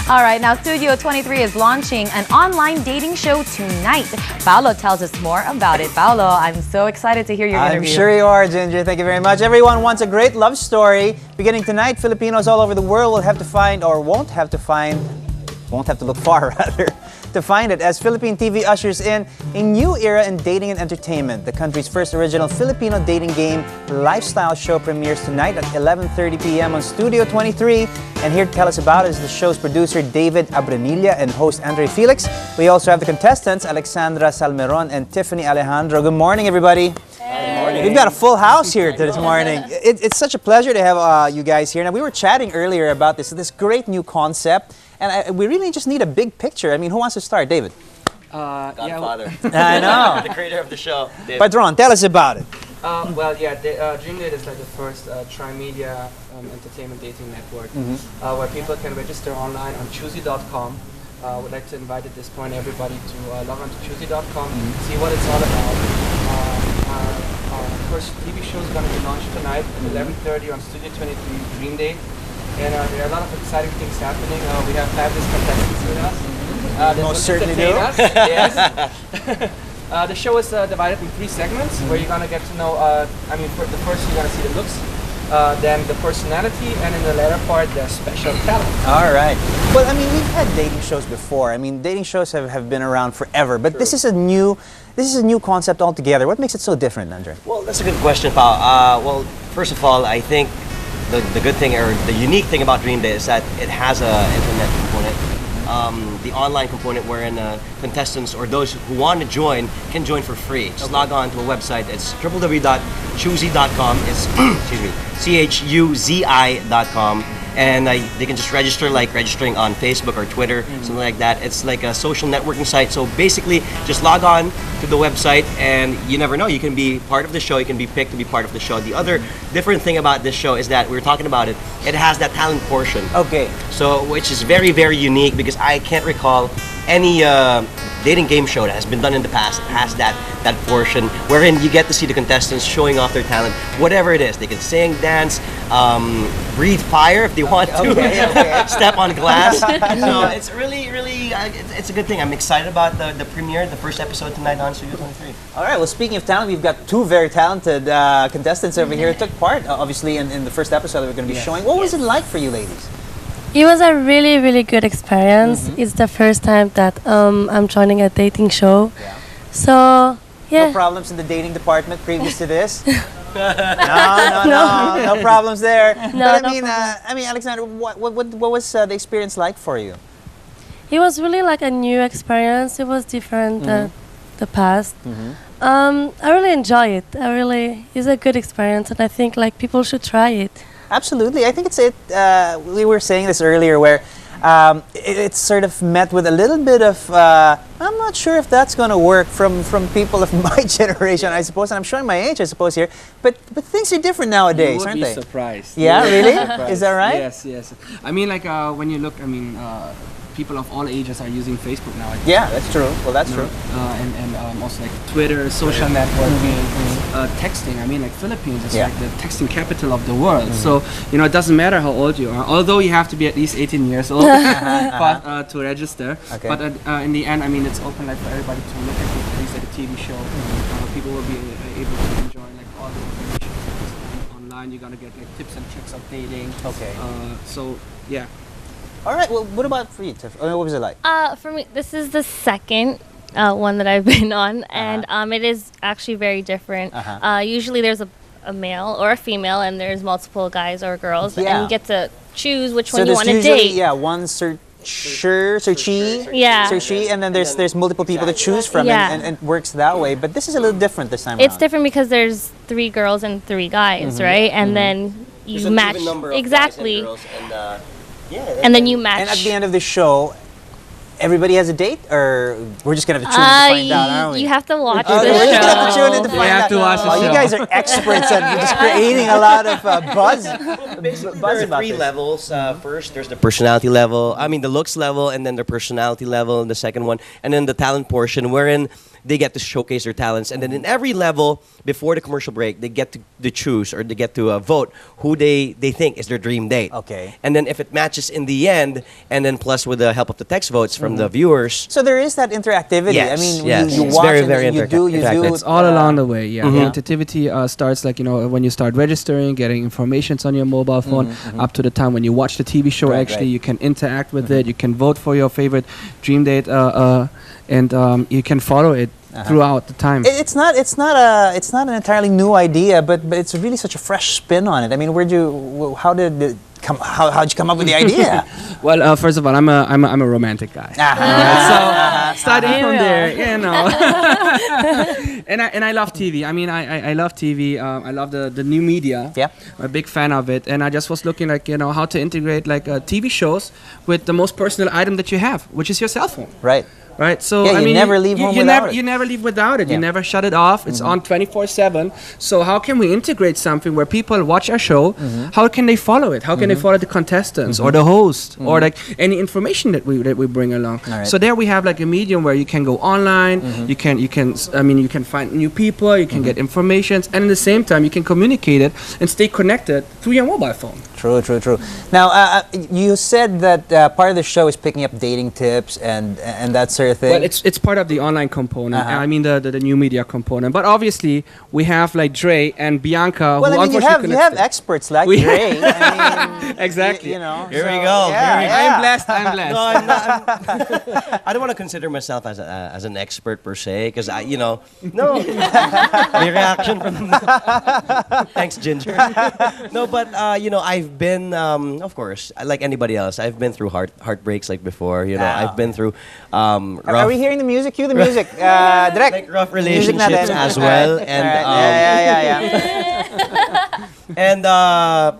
All right, now Studio 23 is launching an online dating show tonight. Paolo tells us more about it. Paolo, I'm so excited to hear your interview. I'm sure you are, Ginger. Thank you very much. Everyone wants a great love story. Beginning tonight, Filipinos all over the world will have to find, or won't have to look far rather, to find it, as Philippine TV ushers in a new era in dating and entertainment. The country's first original Filipino dating game lifestyle show premieres tonight at 11:30 p.m. on Studio 23. And here to tell us about it is the show's producer David Abranilla and host Andre Felix. We also have the contestants Alexandra Salmeron and Tiffany Alejandro. Good morning, everybody. Good morning. We've got a full house here this morning. It's such a pleasure to have you guys here. Now, we were chatting earlier about this great new concept, and we really just need a big picture. I mean, who wants to start? David? Godfather. I know. The creator of the show. David. Patron, tell us about it. Dreamdate is like the first tri-media entertainment dating network where people can register online on choosy.com. Would like to invite at this point everybody to log on to choosy.com, see what it's all about. Our first TV show is going to be launched tonight at 11:30 on Studio 23 Dreamdate. And there are a lot of exciting things happening. We have fabulous contestants with us. Most certainly do. Yes. The show is divided in 3 segments where you're going to get to know, for the first you're going to see the looks, then the personality, and in the latter part, the special talent. All right. Well, I mean, we've had dating shows before. I mean, dating shows have been around forever, but this is a new concept altogether. What makes it so different, Andre? Well, that's a good question, Pao. Well, first of all, I think the good thing or the unique thing about Dreamdate is that it has an internet component. The online component wherein contestants or those who want to join can join for free. Just log on to a website. It's www.chuzi.com. It's CHUZI.com. And they can just register like registering on Facebook or Twitter, something like that. It's like a social networking site. So basically, just log on to the website and you never know. You can be part of the show. You can be picked to be part of the show. The other different thing about this show is that we were talking about it. It has that talent portion. Okay. So, which is very, very unique because I can't recall any dating game show that has been done in the past that has that portion wherein you get to see the contestants showing off their talent, whatever it is. They can sing, dance, breathe fire if they want to, step on glass. So it's really, really, it's a good thing. I'm excited about the premiere, the first episode tonight on Studio 23. All right. Well, speaking of talent, we've got 2 very talented contestants over here who took part, obviously, in the first episode that we're going to be showing. What was it like for you ladies? It was a really, really good experience. It's the first time that I'm joining a dating show. Yeah. So, yeah. No problems in the dating department previous to this? No problems there. No, but I mean, Alexander, what was the experience like for you? It was really like a new experience. It was different than the past. I really enjoy it. It's a good experience, and I think like people should try it. Absolutely. I think we were saying this earlier where it's sort of met with a little bit of, I'm not sure if that's going to work from people of my generation, I suppose, and I'm showing my age, I suppose, here, but things are different nowadays, aren't they? You would be surprised. Yeah, really? Surprised. Is that right? Yes. I mean, like, when you look, people of all ages are using Facebook now. Yeah, that's true. Well, that's true. And also like Twitter, social networking, texting. I mean, like Philippines is like the texting capital of the world. So, it doesn't matter how old you are, although you have to be at least 18 years old but, to register. Okay. But in the end, I mean, it's open like for everybody to look at things like a TV show. People will be able to enjoy like all the information online. You're gonna get like tips and tricks of dating. Okay. So, yeah. All right. Well, what about for you, Tiff? What was it like? For me, this is the second one that I've been on, and it is actually very different. Usually there's a male or a female, and there's multiple guys or girls, and you get to choose which one you want to date. Yeah, one searchee, yeah, searchee, and then there's multiple people to choose from, and it works that way. But this is a little different this time. It's different because there's 3 girls and 3 guys, right? And then you match number of exactly. guys and girls and, and then you match. And at the end of the show, everybody has a date, or we're just gonna have to tune in to find out, aren't we? You have to watch Okay, the we're just gonna have to show. tune in to find have out. to watch the Oh, you show. guys are experts at just creating a lot of buzz. Basically, Buzz there are about three this. levels. First, there's the personality level. I mean, the looks level, and then the personality level, and the second one, and then the talent portion, wherein they get to showcase their talents. And then in every level, before the commercial break, they get to choose, or they get to vote who they think is their dream date. Okay. And then if it matches in the end, and then plus with the help of the text votes from the viewers. So there is that interactivity. Yes, I mean, yes. you It's watch very, and very you do. interactive. It's all along the way, yeah. Mhm. The interactivity starts like, when you start registering, getting informations on your mobile phone, up to the time when you watch the TV show, Right, actually, right. you can interact with it, you can vote for your favorite dream date, and you can follow it throughout the time. It's not an entirely new idea, but it's really such a fresh spin on it. I mean, how'd you come up with the idea? Well, first of all, I'm a romantic guy. So starting from there, and I love TV. I mean, I love TV. I love the new media. Yeah. I'm a big fan of it, and I just was looking how to integrate TV shows with the most personal item that you have, which is your cell phone. Right. Right, so Yeah, I you mean, never leave home without it. You never leave without it. Yeah. You never shut it off. It's on 24/7. So how can we integrate something where people watch our show? How can they follow it? How can they follow the contestants or the host or like any information that we bring along? All right. So there we have like a medium where you can go online. You can find new people. You can get information, and at the same time you can communicate it and stay connected through your mobile phone. True. Now, you said that part of the show is picking up dating tips and that sort of thing. Well, it's part of the online component. I mean the new media component. But obviously we have like Dre and Bianca. well, who I mean, you unfortunately have connected. experts like We- Dre. I mean, Exactly. You know. Here we so, go. Yeah, Here we go. yeah. I'm blessed. I'm blessed. No, I'm not. I don't want to consider myself as an expert per se, because no. The reaction from thanks, Ginger. No, but I've been, of course, like anybody else, I've been through heartbreaks like before. I've been through rough. Are we hearing the music? Cue the music. Direct. Like rough Music relationships natin. as well, Alright. and Alright. Yeah. and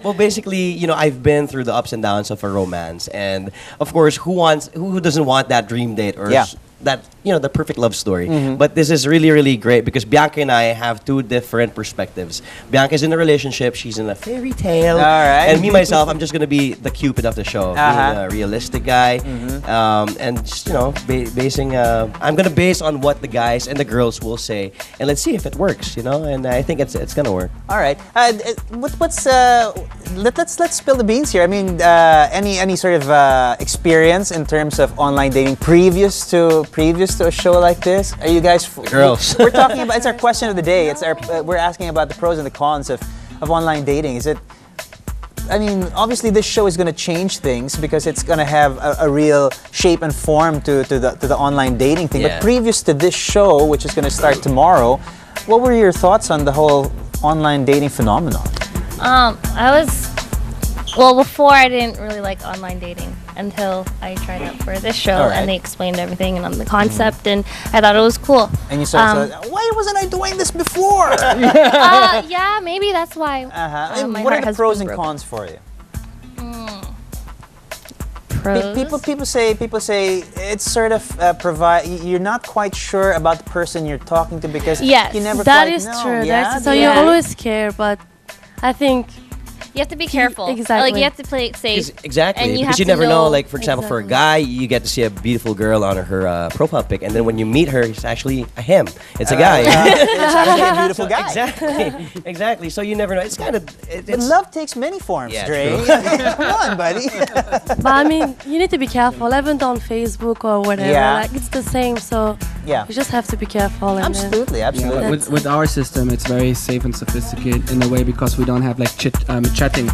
well, basically, I've been through the ups and downs of a romance, and of course, who doesn't want that dream date or Yeah. that the perfect love story? But this is really, really great because Bianca and I have two different perspectives. Bianca's in a relationship; she's in a fairy tale, Alright. and me myself, I'm just gonna be the Cupid of the show, being a realistic guy, and just basing. I'm gonna base on what the guys and the girls will say, and let's see if it works. And I think it's gonna work. All right. Let's spill the beans here. I mean, any sort of experience in terms of online dating previous to a show like this? Are you guys girls. We're talking about. It's our question of the day. It's our. We're asking about the pros and the cons of online dating. Is it? I mean, obviously, this show is going to change things because it's going to have a real shape and form to the online dating thing. Yeah. But previous to this show, which is going to start tomorrow, what were your thoughts on the whole online dating phenomenon? Before I didn't really like online dating until I tried out for this show, All right. and they explained everything and on the concept, and I thought it was cool. And you started to, why wasn't I doing this before? Yeah, maybe that's why. And my what are heart the has pros been and broken. cons for you? Pros. People say it's sort of you're not quite sure about the person you're talking to because Yes, you never That quite is know. true. Yeah? So Yeah. you always care, but I think You have to be careful. Exactly. Like you have to play it safe. Exactly, And you because have you to never know. know- Like for example, for a guy, you get to see a beautiful girl on her profile pic, and then when you meet her, it's actually a him. It's a guy. It's actually a beautiful guy. Exactly. So you never know. It's kind of. But It's love takes many forms, Yeah, Dre. true. Come on, buddy. but I mean, you need to be careful. Even on Facebook or whatever, Yeah. like it's the same. So Yeah. you just have to be careful. And then- Absolutely. But with our system, it's very safe and sophisticated in a way because we don't have like chatting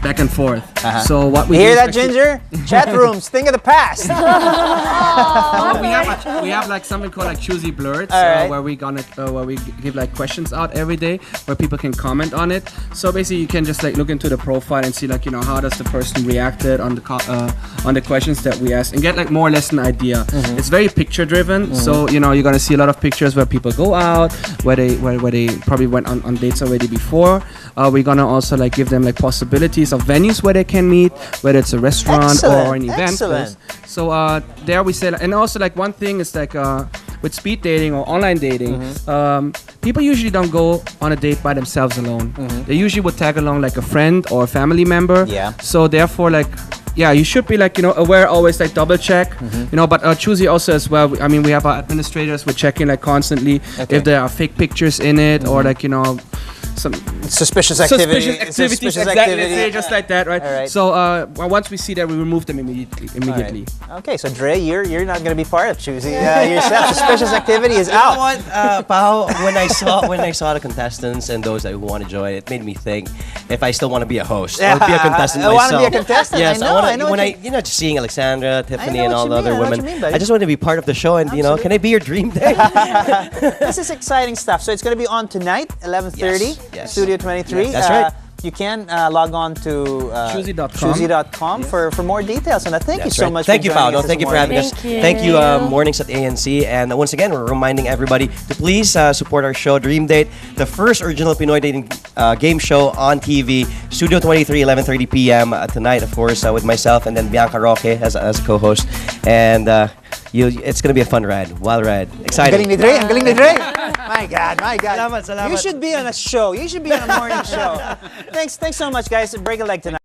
back and forth. So what we You hear do is that, actually- Ginger? Chat rooms. Think of the past. we have like something called like choosy blurts, All right. where we give like questions out every day where people can comment on it. So basically, you can just like look into the profile and see like how does the person reacted on the questions that we ask and get like more or less an idea. It's very picture driven, so you know, you're gonna see a lot of pictures where people go out, where they probably went on dates already before. We're gonna also like give them like possibilities of venues where they can meet, whether it's a restaurant or an event. Excellent. So there we say, and also like one thing is like with speed dating or online dating, people usually don't go on a date by themselves alone. They usually would tag along like a friend or a family member. Yeah. So therefore, like, yeah, you should be like, you know, aware, always like double check, you know, but choosy also as well. I mean, we have our administrators, we're checking like constantly if there are fake pictures in it or like, you know, some suspicious activities. Exactly, just like that, right? All right. So once we see that, we remove them immediately. Okay, so Dre, you're not going to be part of choosing yourself. Suspicious activity is out. You know what, Pao? When I saw the contestants and those that who want to join, it made me think if I still want to be a host or be a contestant I myself. want to be a contestant. Yes, I know. you know, just seeing Alexandra, Tiffany, I know and what all you the mean, other I know what women, you mean, buddy. I just want to be part of the show. And you know, can I be your dream date? This is exciting stuff. So it's going to be on tonight, 11:30, Yes. Studio 23. Yes, that's right. You can log on to choosy.com for more details on that. Thank you so much. Thank you, Pao. for Thank you for having us. Thank you. Thank you, Mornings at ANC. And once again, we're reminding everybody to please support our show, Dreamdate, the first original Pinoy dating game show on TV, Studio 23, 11:30 p.m. Tonight, of course, with myself and then Bianca Roque as a co-host. And it's going to be a fun ride, wild ride, exciting. Ang galing ni Dre. My God. Salamat. You should be on a show. You should be on a morning show. Thanks so much, guys. Break a leg tonight.